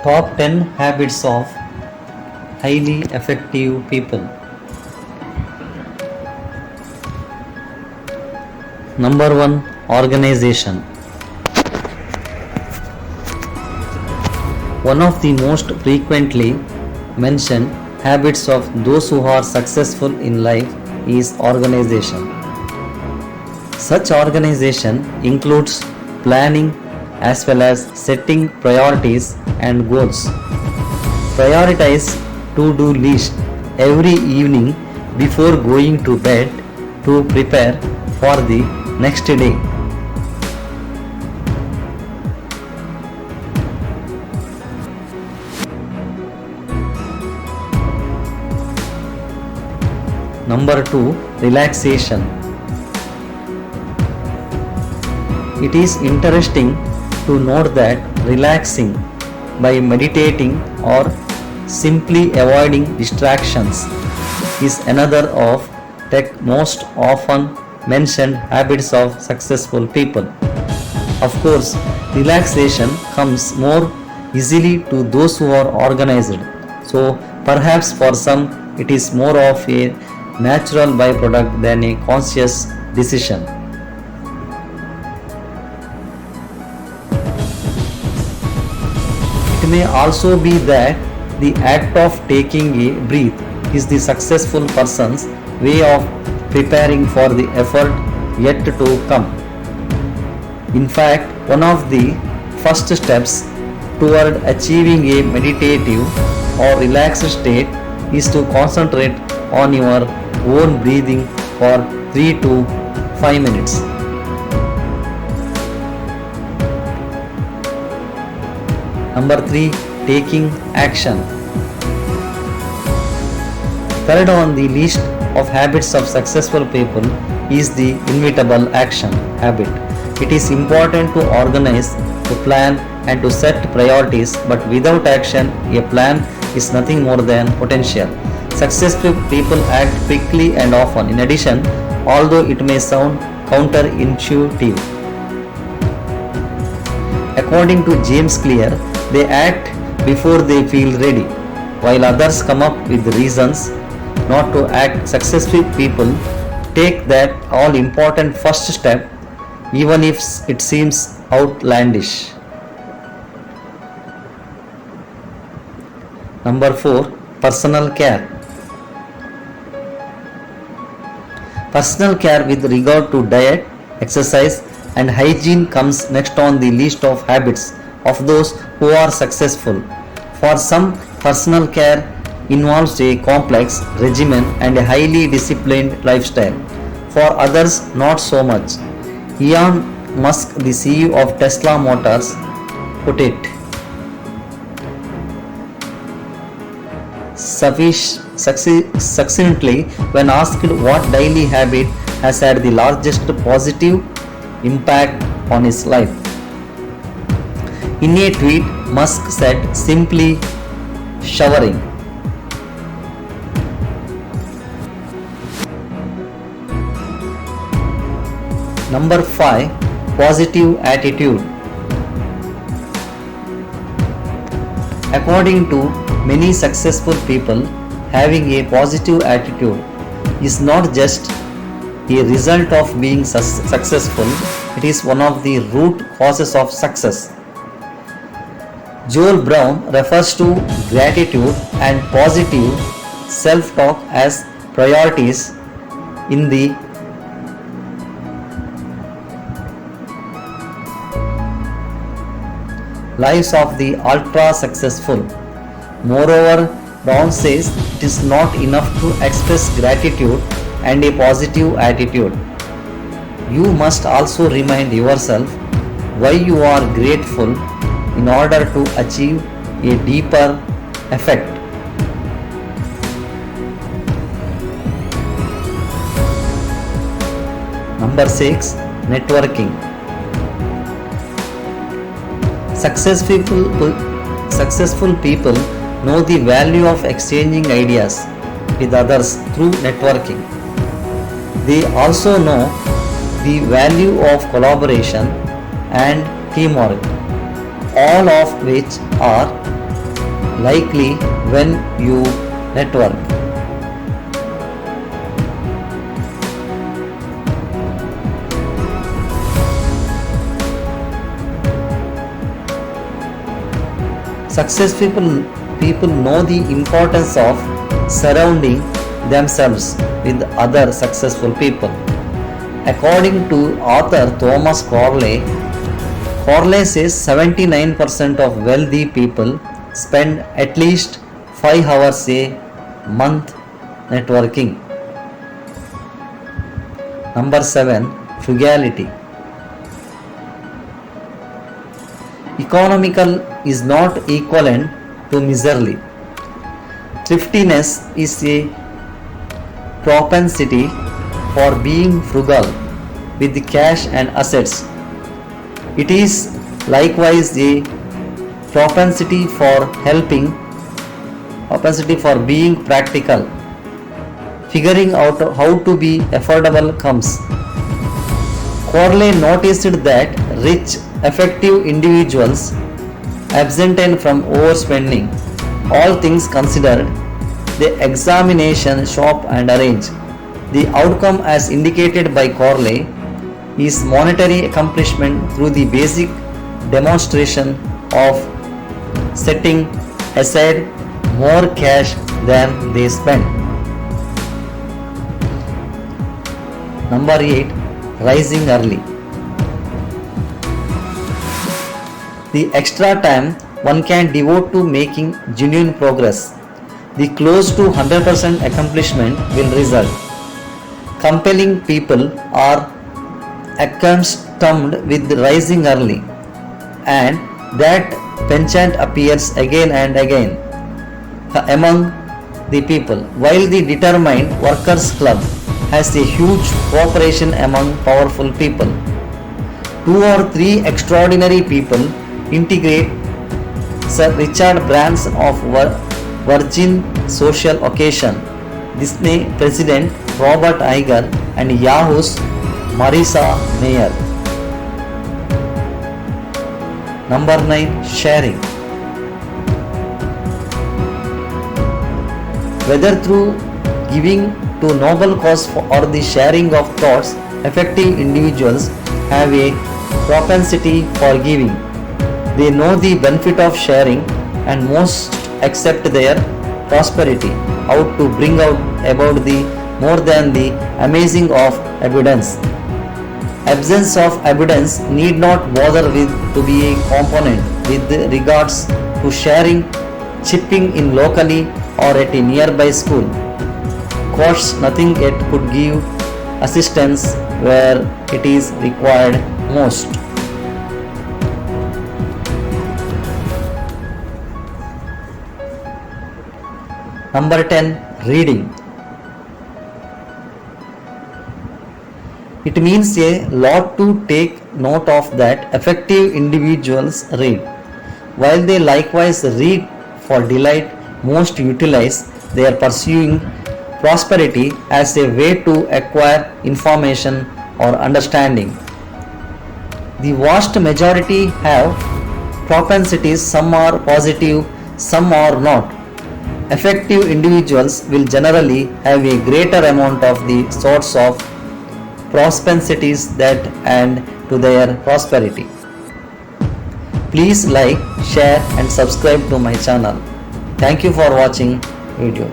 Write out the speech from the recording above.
Top 10 habits of highly effective people. Number 1, organization. One of the most frequently mentioned habits of those who are successful in life is organization. Such organization includes planning as well as setting priorities and goals. Prioritize to-do list every evening before going to bed to prepare for the next day. Number 2, relaxation. It is interesting to note that relaxing by meditating or simply avoiding distractions is another of the most often mentioned habits of successful people. Of course, relaxation comes more easily to those who are organized. So perhaps for some it is more of a natural byproduct than a conscious decision. It may also be that the act of taking a breath is the successful person's way of preparing for the effort yet to come. In fact, one of the first steps toward achieving a meditative or relaxed state is to concentrate on your own breathing for 3 to 5 minutes. Number 3, taking action. Third on the list of habits of successful people is the inevitable action habit. It is important to organize, to plan, and to set priorities, but without action, a plan is nothing more than potential. Successful people act quickly and often. In addition, although it may sound counterintuitive, according to James Clear, they act before they feel ready, while others come up with reasons not to act. Successful people take that all important first step, even if it seems outlandish. Number 4, personal care. Personal care with regard to diet, exercise, and hygiene comes next on the list of habits of those who are successful. For some, personal care involves a complex regimen and a highly disciplined lifestyle. For others, not so much. Elon Musk, the CEO of Tesla Motors, put it succinctly when asked what daily habit has had the largest positive impact on his life. In a tweet, Musk said simply showering. Number 5, positive attitude. According to many successful people, having a positive attitude is not just a result of being successful, it is one of the root causes of success. Joel Brown refers to gratitude and positive self-talk as priorities in the lives of the ultra successful. Moreover, Brown says it is not enough to express gratitude and a positive attitude. You must also remind yourself why you are grateful in order to achieve a deeper effect. Number 6, networking. Successful people know the value of exchanging ideas with others through networking. They also know the value of collaboration and teamwork, all of which are likely when you network. Successful people know the importance of surrounding themselves with other successful people. According to author Thomas Corley, Corley says 79% of wealthy people spend at least 5 hours a month networking. Number 7. Frugality. Economical is not equivalent to miserly. Thriftiness is a propensity for being frugal with the cash and assets. It is likewise a propensity for helping, propensity for being practical. Figuring out how to be affordable comes. Corley noticed that rich, effective individuals abstain from overspending. All things considered, they examination, shop and arrange. The outcome as indicated by Corley is monetary accomplishment through the basic demonstration of setting aside more cash than they spend. Number 8. Rising early. The extra time one can devote to making genuine progress, the close to 100% accomplishment will result. Compelling people are accustomed with rising early, and that penchant appears again and again among the people, while the determined workers club has a huge cooperation among powerful people. 2 or 3 extraordinary people integrate. Sir Richard Branson of Virgin Social Occasion, Disney President Robert Iger, and Yahoo's Marissa Mayer. Number 9. Sharing. Whether through giving to noble cause or the sharing of thoughts, effective individuals have a propensity for giving. They know the benefit of sharing and most accept their prosperity out to bring out about the more than the amazing of abundance. Absence of abundance need not bother with to be a component with regards to sharing, chipping in locally or at a nearby school. Costs nothing yet could give assistance where it is required most. Number 10. Reading. It means a lot to take note of that effective individuals read. While they likewise read for delight, most utilize their pursuing prosperity as a way to acquire information or understanding. The vast majority have propensities, some are positive, some are not. Effective individuals will generally have a greater amount of the sorts of propensities that and to their prosperity. Please like, share and subscribe to my channel. Thank you for watching video.